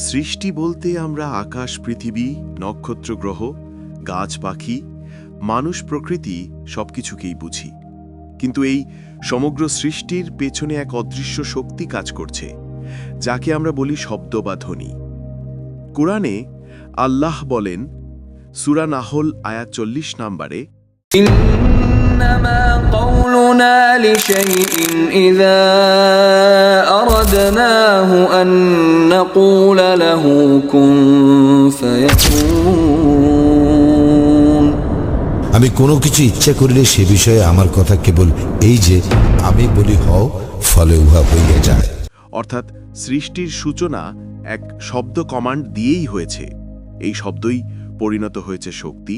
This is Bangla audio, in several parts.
সৃষ্টি বলতে আমরা আকাশ, পৃথিবী, নক্ষত্র, গ্রহ, গাছ, পাখি, মানুষ, প্রকৃতি সবকিছুকেই বুঝি। কিন্তু এই সমগ্র সৃষ্টির পেছনে এক অদৃশ্য শক্তি কাজ করছে, যাকে আমরা বলি শব্দ বা ধ্বনি। কুরআনে আল্লাহ বলেন, সূরা নাহল আয়াত 40 নম্বরে, إنما قولنا لشيء إذا أردناه أن نقول له كن فيكون। আমি কোনো কিছু ইচ্ছা করিলে সে বিষয়ে আমার কথা কেবল এই যে আমি বলি হও, ফলে উহা হইয়া যায়। অর্থাৎ সৃষ্টির সূচনা এক শব্দ কমান্ড দিয়েই হয়েছে। এই শব্দই পরিণত হয়েছে শক্তি,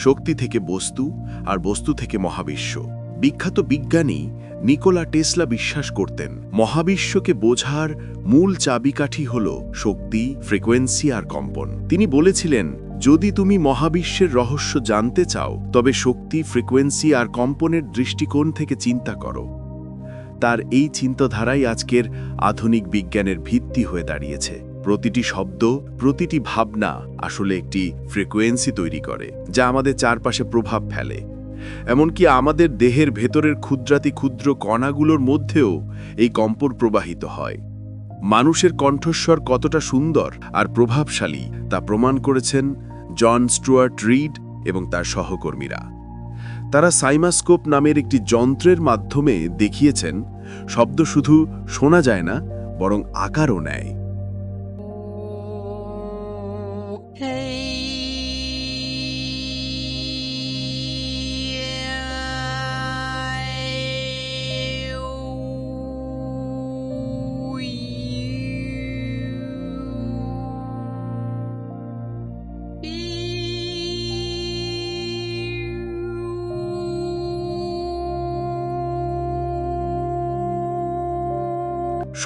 শক্তি থেকে বস্তু, আর বস্তু থেকে মহাবিশ্ব। বিখ্যাত বিজ্ঞানী নিকোলা টেসলা বিশ্বাস করতেন, মহাবিশ্বকে বোঝার মূল চাবিকাঠি হল শক্তি, ফ্রিকোয়েন্সি আর কম্পন। তিনি বলেছিলেন, যদি তুমি মহাবিশ্বের রহস্য জানতে চাও, তবে শক্তি, ফ্রিকোয়েন্সি আর কম্পনের দৃষ্টিকোণ থেকে চিন্তা করো। তার এই চিন্তাধারাই আজকের আধুনিক বিজ্ঞানের ভিত্তি হয়ে দাঁড়িয়েছে। প্রতিটি শব্দ, প্রতিটি ভাবনা আসলে একটি ফ্রিকোয়েন্সি তৈরি করে, যা আমাদের চারপাশে প্রভাব ফেলে। এমনকি আমাদের দেহের ভেতরের ক্ষুদ্রাতি ক্ষুদ্র কণাগুলোর মধ্যেও এই কম্পন প্রবাহিত হয়। মানুষের কণ্ঠস্বর কতটা সুন্দর আর প্রভাবশালী তা প্রমাণ করেছেন জন স্টুয়ার্ট রিড এবং তার সহকর্মীরা। তারা সাইমাস্কোপ নামের একটি যন্ত্রের মাধ্যমে দেখিয়েছেন, শব্দ শুধু শোনা যায় না, বরং আকারও নেয়।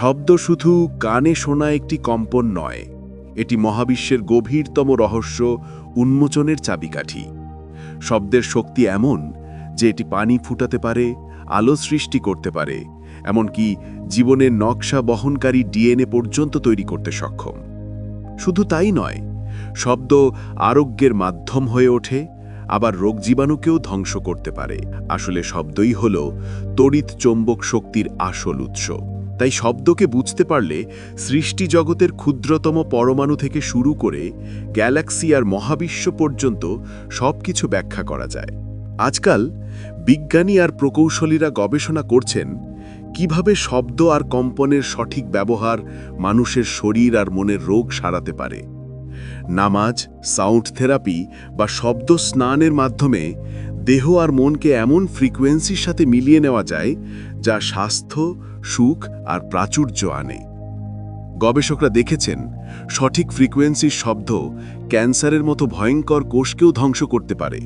শব্দ শুধু কানে শোনা একটি কম্পন নয়, এটি মহাবিশ্বের গভীরতম রহস্য উন্মোচনের চাবিকাঠি। শব্দের শক্তি এমন যে এটি পানি ফুটাতে পারে, আলো সৃষ্টি করতে পারে, এমনকি জীবনের নকশা বহনকারী ডিএনএ পর্যন্ত তৈরি করতে সক্ষম। শুধু তাই নয়, শব্দ আরোগ্যের মাধ্যম হয়ে ওঠে, আবার রোগ জীবাণুকেও ধ্বংস করতে পারে। আসলে শব্দই হল তড়িৎ চৌম্বক শক্তির আসল উৎস। তাই শব্দকে বুঝতে পারলে সৃষ্টি জগতের ক্ষুদ্রতম পরমাণু থেকে শুরু করে গ্যালাক্সি আর মহাবিশ্ব পর্যন্ত সবকিছু ব্যাখ্যা করা যায়। আজকাল বিজ্ঞানী আর প্রকৌশলীরা গবেষণা করছেন কিভাবে শব্দ আর কম্পনের সঠিক ব্যবহার মানুষের শরীর আর মনের রোগ সারাতে পারে। নামাজ, সাউন্ড থেরাপি বা শব্দ স্নানের মাধ্যমে দেহ আর মনকে এমন ফ্রিকোয়েন্সির সাথে মিলিয়ে নেওয়া যায়, যা স্বাস্থ্য, সুখ আর প্রাচুর্য আনে। গবেষকরা দেখেছেন, সঠিক ফ্রিকোয়েন্সির শব্দ ক্যান্সারের মতো ভয়ঙ্কর কোষকেও ধ্বংস করতে পারে।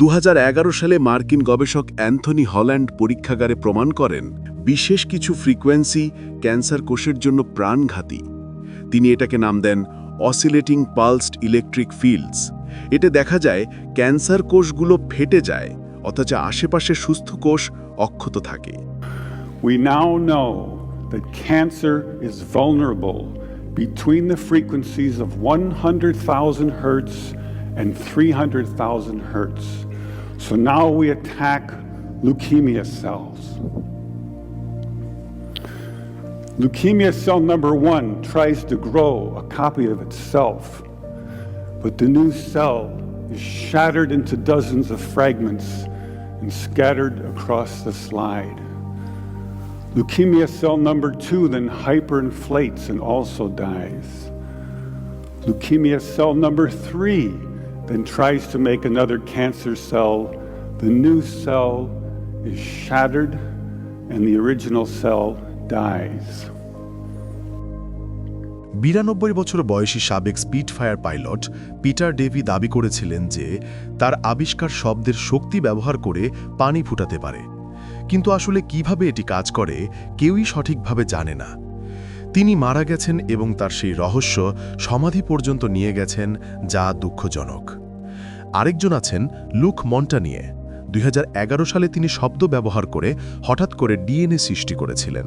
2011 সালে মার্কিন গবেষক অ্যান্থনি হল্যান্ড পরীক্ষাগারে প্রমাণ করেন, বিশেষ কিছু ফ্রিকোয়েন্সি ক্যান্সার কোষের জন্য প্রাণঘাতী। তিনি এটাকে নাম দেন অসিলেটিং পালসড ইলেকট্রিক ফিল্ডস। এতে দেখা যায় ক্যান্সার কোষগুলো ফেটে যায়, অথচ আশেপাশে সুস্থ কোষ অক্ষত থাকে। We now know that cancer is vulnerable between the frequencies of 100,000 hertz and 300,000 hertz. So now we attack leukemia cells. Leukemia cell number 1 tries to grow a copy of itself, but the new cell is shattered into dozens of fragments and scattered across the slide. Leukemia cell number 2 then hyperinflates and also dies. Leukemia cell number 3 then tries to make another cancer cell. The new cell is shattered and the original cell dies. 92 বছর বয়সী সাবেক স্পিটফায়ার পাইলট পিটার ডেভি দাবি করেছিলেন যে তার আবিষ্কার শব্দের শক্তি ব্যবহার করে পানি ফুটাতে পারে, কিন্তু আসলে কিভাবে এটি কাজ করে কেউই সঠিকভাবে জানে না। তিনি মারা গেছেন এবং তার সেই রহস্য সমাধি পর্যন্ত নিয়ে গেছেন, যা দুঃখজনক। আরেকজন আছেন লুক মন্টানিয়ে। 2011 সালে তিনি শব্দ ব্যবহার করে হঠাৎ করে ডিএনএ সৃষ্টি করেছিলেন।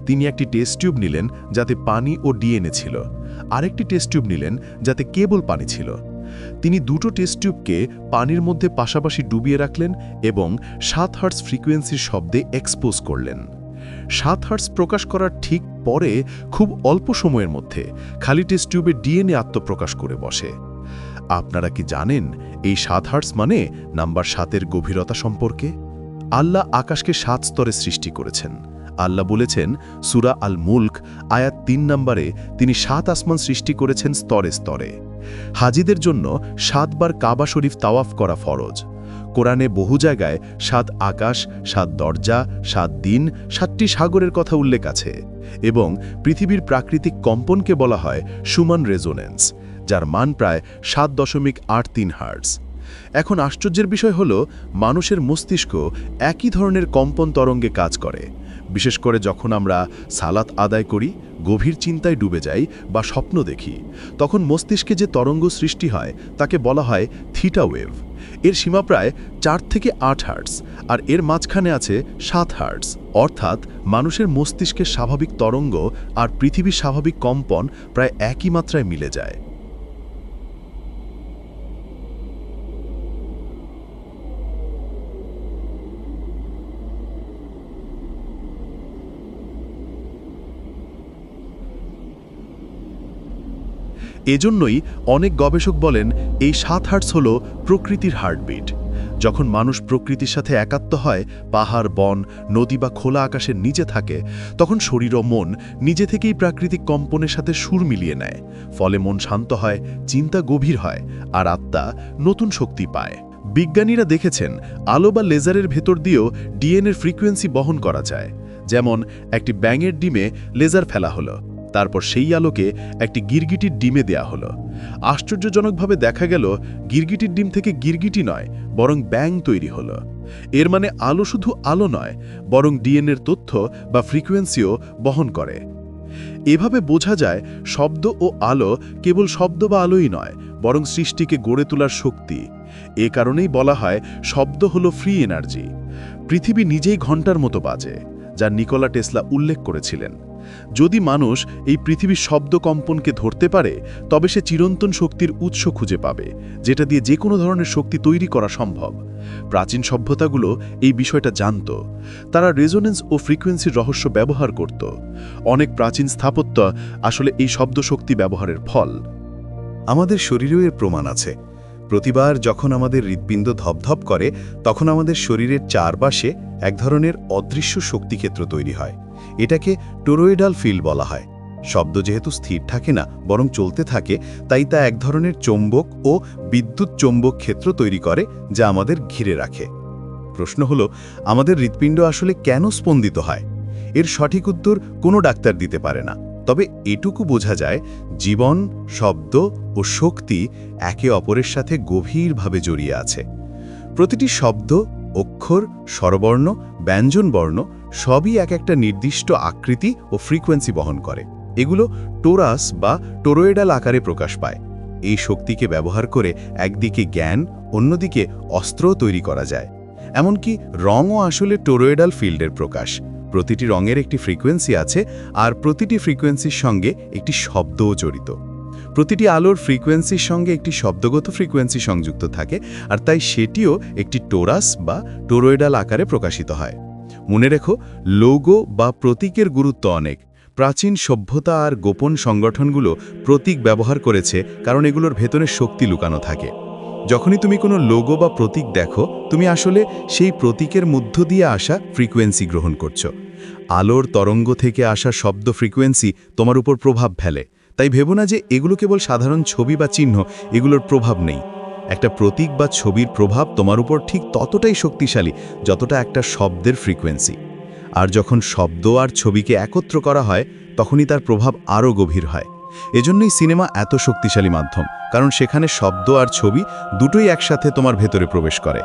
তিনি একটি টেস্ট টিউব নিলেন যাতে পানি ও ডিএনএ ছিল, আরেকটি টেস্ট টিউব নিলেন যাতে কেবল পানি ছিল। তিনি দুটো টেস্ট টিউবকে পানির মধ্যে পাশাপাশি ডুবিয়ে রাখলেন এবং 7 হার্টজ ফ্রিকোয়েন্সির শব্দে এক্সপোজ করলেন। 7 হার্টজ প্রকাশ করার ঠিক পরে খুব অল্প সময়ের মধ্যে খালি টেস্ট টিউবে ডিএনএ আত্মপ্রকাশ করে বসে। আপনারা কি জানেন এই 7 হার্টজ মানে নাম্বার 7-এর গভীরতা সম্পর্কে? আল্লাহ আকাশকে 7 স্তরে সৃষ্টি করেছেন। আল্লাহ বলেছেন সূরা আল মুলক আয়াত 3 নম্বরে তিনি 7 আসমান সৃষ্টি করেছেন স্তরে স্তরে। হাজিদের জন্য 7 বার কাবা শরীফ তাওয়াফ করা ফরজ। কোরআনে বহু জায়গায় 7 আকাশ, 7 দরজা, 7 দিন, 7টি সাগরের কথা উল্লেখ আছে এবং পৃথিবীর প্রাকৃতিক কম্পনকে বলা হয় শুমান রেজোনেন্স, যার মান প্রায় 7.83 হার্টজ। এখন আশ্চর্যের বিষয় হল মানুষের মস্তিষ্ক একই ধরনের কম্পন তরঙ্গে কাজ করে। বিশেষ করে যখন আমরা সালাত আদায় করি, গভীর চিন্তায় ডুবে যাই বা স্বপ্ন দেখি, তখন মস্তিষ্কে যে তরঙ্গ সৃষ্টি হয় তাকে বলা হয় থিটা ওয়েভ। এর সীমা প্রায় 4 থেকে 8 হার্টজ, আর এর মাঝখানে আছে 7 হার্টজ। অর্থাৎ মানুষের মস্তিষ্কের স্বাভাবিক তরঙ্গ আর পৃথিবীর স্বাভাবিক কম্পন প্রায় একই মাত্রায় মিলে যায়। এজন্যই অনেক গবেষক বলেন এই 7 হার্টজ হল প্রকৃতির হার্টবিট। যখন মানুষ প্রকৃতির সাথে একাত্ম হয়, পাহাড়, বন, নদী বা খোলা আকাশের নিচে থাকে, তখন শরীর ও মন নিজে থেকেই প্রাকৃতিক কম্পনের সাথে সুর মিলিয়ে নেয়। ফলে মন শান্ত হয়, চিন্তা গভীর হয়, আর আত্মা নতুন শক্তি পায়। বিজ্ঞানীরা দেখেছেন আলো বা লেজারের ভেতর দিয়েও ডিএনএর ফ্রিকোয়েন্সি বহন করা যায়। যেমন একটি ব্যাঙের ডিমে লেজার ফেলা হলো, তারপর সেই আলোকে একটি গিরগিটির ডিমে দেয়া হলো। আশ্চর্যজনকভাবে দেখা গেল গিরগিটির ডিম থেকে গিরগিটি নয়, বরং ব্যাঙ তৈরি হলো। এর মানে আলো শুধু আলো নয়, বরং ডিএনএর তথ্য বা ফ্রিকোয়েন্সিও বহন করে। এভাবে বোঝা যায় শব্দ ও আলো কেবল শব্দ বা আলোই নয়, বরং সৃষ্টিকে গড়ে তোলার শক্তি। এ কারণেই বলা হয় শব্দ হলো ফ্রি এনার্জি। পৃথিবী নিজেই ঘণ্টার মতো বাজে, যা নিকোলা টেসলা উল্লেখ করেছিলেন। যদি মানুষ এই পৃথিবীর শব্দ কম্পনকে ধরতে পারে, তবে সে চিরন্তন শক্তির উৎস খুঁজে পাবে, যেটা দিয়ে যে কোনো ধরনের শক্তি তৈরি করা সম্ভব। প্রাচীন সভ্যতাগুলো এই বিষয়টা জানত। তারা রেজোনেন্স ও ফ্রিকোয়েন্সির রহস্য ব্যবহার করত। অনেক প্রাচীন স্থাপত্য আসলে এই শব্দ শক্তি ব্যবহারের ফল। আমাদের শরীরেও এর প্রমাণ আছে। প্রতিবার যখন আমাদের হৃৎপিণ্ড ধপধপ করে, তখন আমাদের শরীরের চারপাশে এক ধরনের অদৃশ্য শক্তিক্ষেত্র তৈরি হয়। এটাকে টোরয়েডাল ফিল্ড বলা হয়। শব্দ যেহেতু স্থির থাকে না, বরং চলতে থাকে, তাই তা এক ধরনের চৌম্বক ও বিদ্যুৎ চৌম্বক ক্ষেত্র তৈরি করে, যা আমাদের ঘিরে রাখে। প্রশ্ন হলো, আমাদের হৃৎপিণ্ড আসলে কেন স্পন্দিত হয়? এর সঠিক উত্তর কোনো ডাক্তার দিতে পারে না। তবে এটুকু বোঝা যায়, জীবন, শব্দ ও শক্তি একে অপরের সাথে গভীরভাবে জড়িয়ে আছে। প্রতিটি শব্দ, অক্ষর, স্বরবর্ণ, ব্যঞ্জনবর্ণ সবই এক একটা নির্দিষ্ট আকৃতি ও ফ্রিকোয়েন্সি বহন করে। এগুলো টোরাস বা টোরয়েডাল আকারে প্রকাশ পায়। এই শক্তিকে ব্যবহার করে একদিকে জ্ঞান, অন্যদিকে অস্ত্রও তৈরি করা যায়। এমনকি রঙও আসলে টোরয়েডাল ফিল্ডের প্রকাশ। প্রতিটি রঙের একটি ফ্রিকোয়েন্সি আছে, আর প্রতিটি ফ্রিকোয়েন্সির সঙ্গে একটি শব্দও জড়িত। প্রতিটি আলোর ফ্রিকোয়েন্সির সঙ্গে একটি শব্দগত ফ্রিকোয়েন্সি সংযুক্ত থাকে, আর তাই সেটিও একটি টোরাস বা টোরয়েডাল আকারে প্রকাশিত হয়। মনে রেখো, লোগো বা প্রতীকের গুরুত্ব অনেক। প্রাচীন সভ্যতা আর গোপন সংগঠনগুলো প্রতীক ব্যবহার করেছে, কারণ এগুলোর ভেতরে শক্তি লুকানো থাকে। যখনই তুমি কোনো লোগো বা প্রতীক দেখো, তুমি আসলে সেই প্রতীকের মধ্য দিয়ে আসা ফ্রিকোয়েন্সি গ্রহণ করছো। আলোর তরঙ্গ থেকে আসা শব্দ ফ্রিকোয়েন্সি তোমার উপর প্রভাব ফেলে। তাই ভেবো না যে এগুলো কেবল সাধারণ ছবি বা চিহ্ন, এগুলোর প্রভাব নেই। একটা প্রতীক বা ছবির প্রভাব তোমার উপর ঠিক ততটাই শক্তিশালী যতটা একটা শব্দের ফ্রিকোয়েন্সি। আর যখন শব্দ আর ছবিকে একত্র করা হয়, তখনই তার প্রভাব আরও গভীর হয়। এজন্যই সিনেমা এত শক্তিশালী মাধ্যম, কারণ সেখানে শব্দ আর ছবি দুটোই একসাথে তোমার ভেতরে প্রবেশ করে।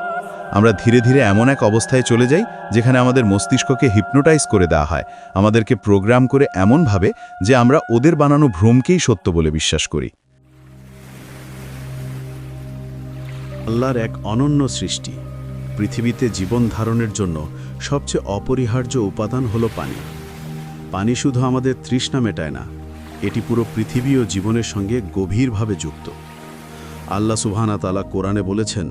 আমরা ধীরে ধীরে এমন এক অবস্থায় চলে যাই যেখানে আমাদের মস্তিষ্ককে হিপনোটাইজ করে দেওয়া হয়, আমাদেরকে প্রোগ্রাম করে এমনভাবে যে আমরা ওদের বানানো ভ্রমকেই সত্য বলে বিশ্বাস করি। আল্লাহর এক অনন্য সৃষ্টি। পৃথিবীতে জীবন ধারণের জন্য সবচেয়ে অপরিহার্য উপাদান হলো পানি। পানি শুধু আমাদের তৃষ্ণা মেটায় না, এটি পুরো পৃথিবী ও জীবনের সঙ্গে গভীরভাবে যুক্ত। আল্লাহ সুবহানাহু ওয়া তাআলা কোরআনে বলেছেন,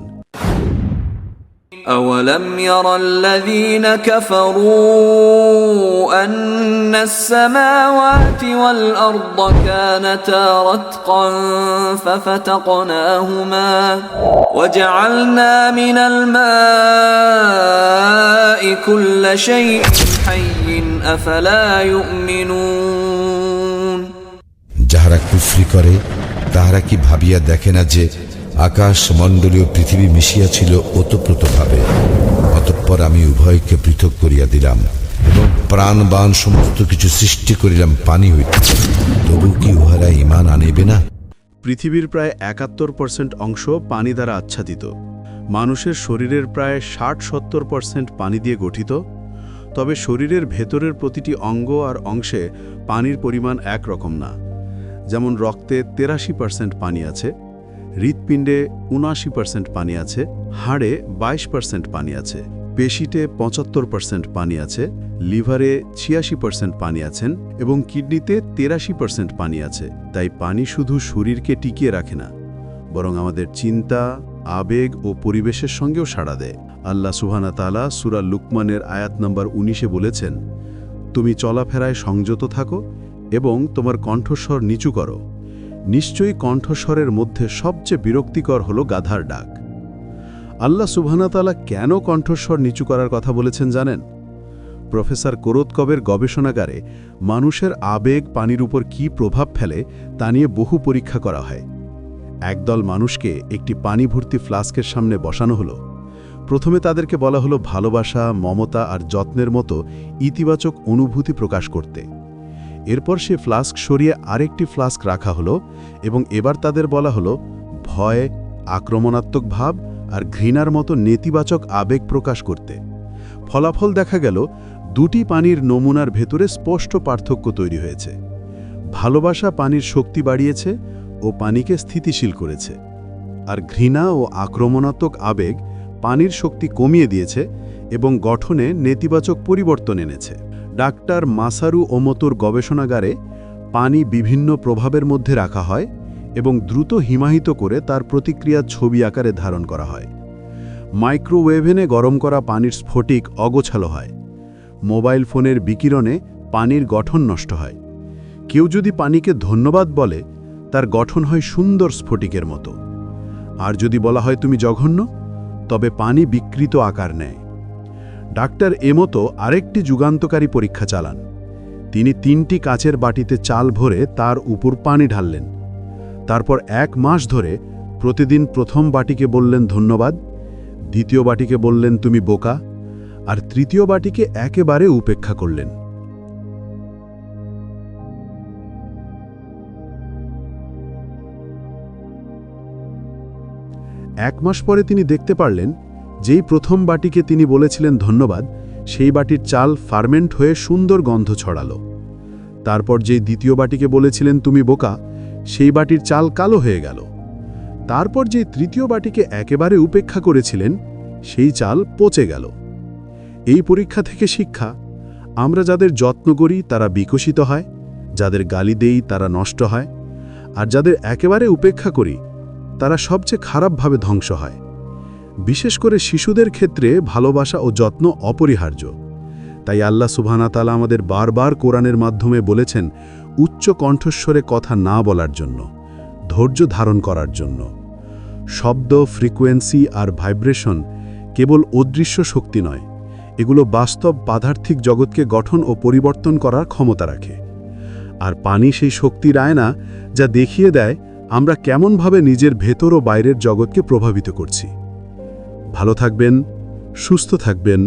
أولم ير الذين كفروا أن السماوات والأرض كانتا رتقا ففتقناهما وجعلنا من الماء كل شيء حي أفلا يؤمنون। যাহারা কুফরি করে তাহারা কি ভাবিয়া দেখে না যে আকাশ মণ্ডলীয় পৃথিবী মিশিয়া ছিল ওতপ্রোতভাবে, অতঃপর আমি উভয়কে পৃথক করিয়া দিলাম এবং প্রাণবান সমস্ত কিছু সৃষ্টি করিলাম পানি হইতে, তবু কি উহারা ঈমান আনিবে না? পৃথিবীর প্রায় 71% অংশ পানি দ্বারা আচ্ছাদিত। মানুষের শরীরের প্রায় 60-70% পানি দিয়ে গঠিত। তবে শরীরের ভেতরের প্রতিটি অঙ্গ আর অংশে পানির পরিমাণ একরকম না। যেমন রক্তে 83% পানি আছে, হৃৎপিণ্ডে 79% পানি আছে, হাড়ে 22% পানি আছে, পেশিতে 75% পানি আছে, লিভারে 86% পানি আছেন এবং কিডনিতে 83% পানি আছে। তাই পানি শুধু শরীরকে টিকিয়ে রাখে না, বরং আমাদের চিন্তা, আবেগ ও পরিবেশের সঙ্গেও সাড়া দেয়। আল্লাহ সুবহানাহু ওয়া তাআলা সূরা লুকমানের আয়াত নম্বর 19-এ বলেছেন, তুমি চলাফেরায় সংযত থাকো এবং তোমার কণ্ঠস্বর নিচু করো। নিশ্চয়ই কণ্ঠস্বরের মধ্যে সবচেয়ে বিরক্তিকর হল গাধার ডাক। আল্লাহ সুবহানাহু ওয়া তাআলা কেন কণ্ঠস্বর নিচু করার কথা বলেছেন জানেন? প্রফেসর কোরতকবের গবেষণাগারে মানুষের আবেগ পানির উপর কী প্রভাব ফেলে তা নিয়ে বহু পরীক্ষা করা হয়। একদল মানুষকে একটি পানি ভর্তি ফ্লাস্কের সামনে বসানো হলো। প্রথমে তাদেরকে বলা হলো ভালোবাসা, মমতা আর যত্নের মতো ইতিবাচক অনুভূতি প্রকাশ করতে। এরপর সে ফ্লাস্ক সরিয়ে আরেকটি ফ্লাস্ক রাখা হলো এবং এবার তাদের বলা হলো ভয়, আক্রমণাত্মক ভাব আর ঘৃণার মতো নেতিবাচক আবেগ প্রকাশ করতে। ফলাফল দেখা গেল দুটি পানির নমুনার ভেতরে স্পষ্ট পার্থক্য তৈরি হয়েছে। ভালোবাসা পানির শক্তি বাড়িয়েছে ও পানিকে স্থিতিশীল করেছে, আর ঘৃণা ও আক্রমণাত্মক আবেগ পানির শক্তি কমিয়ে দিয়েছে এবং গঠনে নেতিবাচক পরিবর্তন এনেছে। ডাক্তার মাসারু ওমোতোর গবেষণাগারে পানি বিভিন্ন প্রভাবের মধ্যে রাখা হয় এবং দ্রুত হিমায়িত করে তার প্রতিক্রিয়া ছবি আকারে ধারণ করা হয়। মাইক্রোওয়েভেনে গরম করা পানির স্ফটিক অগোছালো হয়। মোবাইল ফোনের বিকিরণে পানির গঠন নষ্ট হয়। কেউ যদি পানিকে ধন্যবাদ বলে, তার গঠন হয় সুন্দর স্ফটিকের মতো। আর যদি বলা হয় তুমি জঘন্য, তবে পানি বিকৃত আকার নেয়। ডাক্তার এমতো আরেকটি যুগান্তকারী পরীক্ষা চালান। তিনি 3টি কাচের বাটিতে চাল ভরে তার উপর পানি ঢাললেন। তারপর 1 মাস ধরে প্রতিদিন প্রথম বাটিকে বললেন ধন্যবাদ, দ্বিতীয় বাটিকে বললেন তুমি বোকা, আর তৃতীয় বাটিকে একেবারে উপেক্ষা করলেন। এক মাস পরে তিনি দেখতে পারলেন, যেই প্রথম বাটিকে তিনি বলেছিলেন ধন্যবাদ, সেই বাটির চাল ফার্মেন্ট হয়ে সুন্দর গন্ধ ছড়ালো। তারপর যেই দ্বিতীয় বাটিকে বলেছিলেন তুমি বোকা, সেই বাটির চাল কালো হয়ে গেল। তারপর যেই তৃতীয় বাটিকে একেবারে উপেক্ষা করেছিলেন, সেই চাল পচে গেল। এই পরীক্ষা থেকে শিক্ষা, আমরা যাদের যত্ন করি তারা বিকশিত হয়, যাদের গালি দেই তারা নষ্ট হয়, আর যাদের একেবারে উপেক্ষা করি তারা সবচেয়ে খারাপভাবে ধ্বংস হয়। বিশেষ করে শিশুদের ক্ষেত্রে ভালোবাসা ও যত্ন অপরিহার্য। তাই আল্লাহ সুবহানাহু ওয়া তাআলা আমাদের বারবার কোরআনের মাধ্যমে বলেছেন উচ্চ কণ্ঠস্বরে কথা না বলার জন্য, ধৈর্য ধারণ করার জন্য। শব্দ, ফ্রিকোয়েন্সি আর ভাইব্রেশন কেবল অদৃশ্য শক্তি নয়, এগুলো বাস্তব পাদার্থিক জগৎকে গঠন ও পরিবর্তন করার ক্ষমতা রাখে। আর পানি সেই শক্তির আয়না, যা দেখিয়ে দেয় আমরা কেমনভাবে নিজের ভেতর ও বাইরের জগৎকে প্রভাবিত করছি। ভালো থাকবেন, সুস্থ থাকবেন।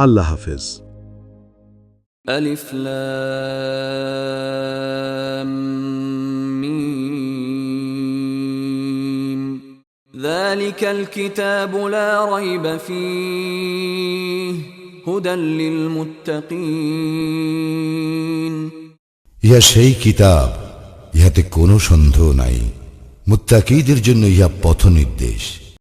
আল্লাহ হাফেজ। ألف لام ميم ذلك الكتاب لا ريب فيه هدى للمتقين। ইহা সেই কিতাব, ইহাতে কোনো সন্দেহ নাই, মুত্তাকীদের জন্য ইহা পথনির্দেশ।